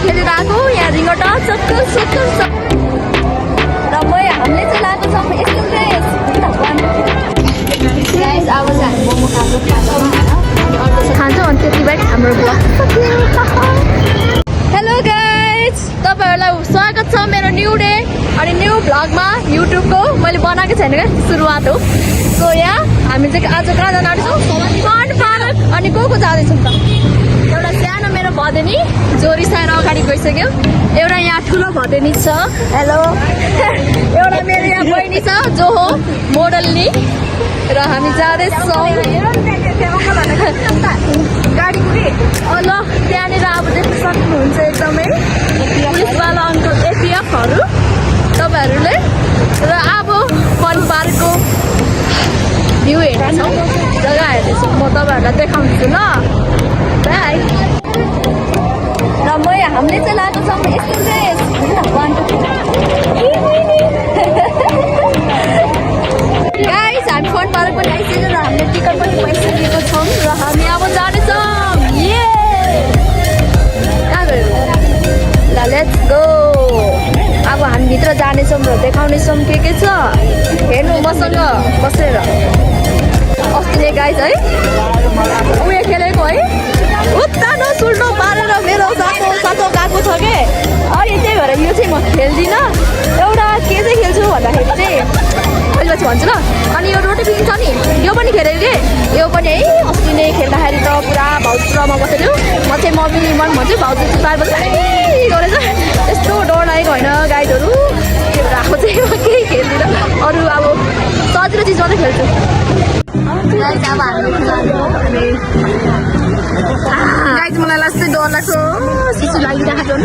खेलिरहेको यहाँ रिङ्गटा चक्कर चक्कर छ र हामीले चाहिँ लगाएको छौँ यस्तो ड्रेस गाइस अब चाहिँ हामी मोमो खाएको खान्छौँ अनि त्यति बेला हाम्रो ब्लग हेलो गाइस तपाईँहरूलाई स्वागत छ मेरो न्यू डे अनि न्यू ब्लगमा युट्युबको मैले बनाएको छैन क्या सुरुवात हो सो यहाँ हामी चाहिँ आज कहाँ जान आँटेछौँ फन पार्क अनि को जाँदैछौँ त एउटा सानो मेरो भदेनी जो रिसाएर अगाडि गइसक्यो एउटा यहाँ ठुलो भदेनी छ हेलो एउटा मेरो यहाँ बहिनी छ जो हो मोडलनी र हामी जाँदैछौँ ल त्यहाँनिर अब देख्न सक्नुहुन्छ एकदमै पुलिसवाला अङ्कल एपिएफहरू तपाईँहरूले र अब फन पार्कको भ्यू हेर्नेछौँ जग्गा हेर्नेछौँ म तपाईँहरूलाई देखाउँछु ल बाई र हामीले चाहिँ लगाएको छौँ यस्तो ड्रेस गाइस हामी फन पार्क पनि आइसक्यो र हामीले टिकट पनि पाइसकेको छौँ र हामी अब जानेछौँ कहाँ गयो ल लेट्स गो अब हामी भित्र जानेछौँ र देखाउनेछौँ के छ हेर्नु मसँग बसेर अस्ति गाइस है उयो खेलेको है उता नसुल्टो पारेर मेरो सातो गएको छ के अनि त्यही भएर यो चाहिँ म खेल्दिनँ एउटा के चाहिँ खेल्छु भन्दाखेरि चाहिँ अहिले पछि भन्छु ल अनि यो रोटी पिङ छ नि यो पनि खेलेको कि यो पनि है अस्ति नै खेल्दाखेरि त पुरा भाउजूमा बसेको म चाहिँ मम्मी मन भन्छु भाउजू चुताएर गरेछ यस्तो डर लागेको होइन गाइडहरू त्यो भएर आएको चाहिँ म केही खेल्दिनँ अरू अब सजिलो चिज मात्रै खेल्छु गाइस मलाई लास्टै डर लाग्छ सिसु लागिरहेको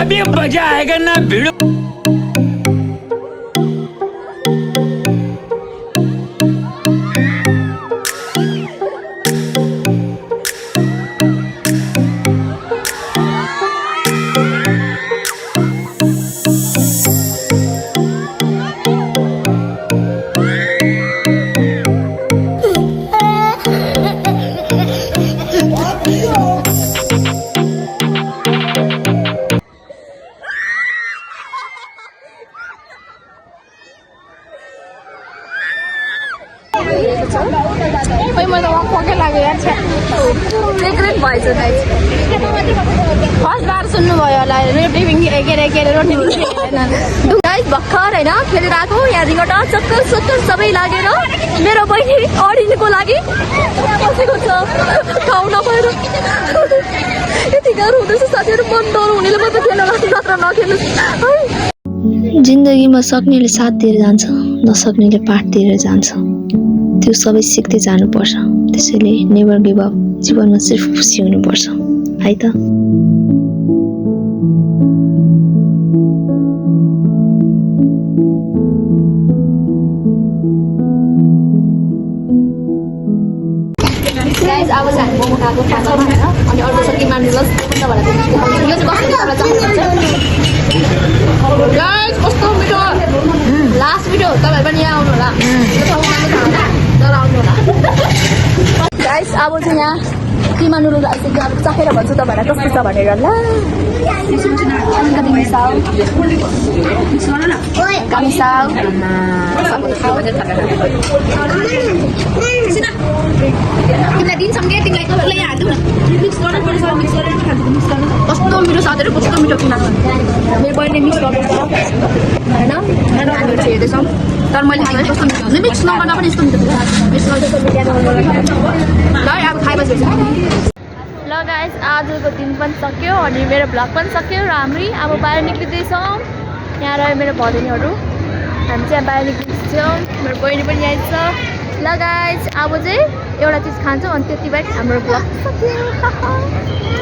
अभी मजा आएगा ना भिड़ो मैले वाक्कै लाग्यो यार रिग्रेट भएछ गाइस फर्स्ट बार सुन्नुभयो होला रोटी पिङ एकेर रोटी गाइस भर्खर होइन खेलिरहेको यहाँ रिङ्गटा चक्कर चक्कर सबै लागेर मेरो बहिनी अडिनको लागि बसेको छ ठाउँ नपाएर यति गाह्रो हुँदैछ साथीहरू मन डर हुनेले मात्रै खेल्न लाग्छ नत्र नखेल्नु जिन्दगीमा सक्नेले साथ दिएर जान्छ नसक्नेले पाठ दिएर जान्छ त्यो सबै सिक्दै जानुपर्छ त्यसैले नेभर गिभ अप जीवनमा सिर्फ खुसी हुनुपर्छ है त गाइस अब चाहिँ हामी मोमो खाएको खान्छौँ होइन अनि अर्को छ कि मान्नुहोस् तपाईँलाई यो चाहिँ कस्तो तपाईँलाई चाहनुहुन्छ गाइस कस्तो मिठो लास्ट मिठो तपाईँहरू पनि यहाँ आउनु होला यो ठाउँ तर आउनु होला गाइस अब चाहिँ यहाँ किमा नुडल आइसक्यो अब चाखेर भन्छु तपाईँहरूलाई कस्तो छ भनेर ल तिमीलाई दिन्छौँ क्या तिमीलाई हाल्छौँ मिक्स कस्तो मिठो साथीहरू कस्तो मिठो किमा मेरो बहिनीले मिक्स गर्दैछ होइन हामीहरू चाहिँ हेर्दैछौँ तर मैले खाएँ कस्तो मिठो हुन्छ मिक्स नगर्दा पनि यस्तो मिठो मिक्स ल अब खाएपछि ल गाइस आजको दिन पनि सक्यो अनि मेरो भ्लग पनि सक्यो र हामी अब बाहिर निक्लिँदैछौँ यहाँ रह्यो मेरो भदेनीहरू हामी चाहिँ बाहिर निक्लिन्छौँ मेरो बहिनी पनि यहाँ छ ल गाइस अब चाहिँ एउटा चिज खान्छौँ अनि त्यति बेला हाम्रो भ्लग सक्यो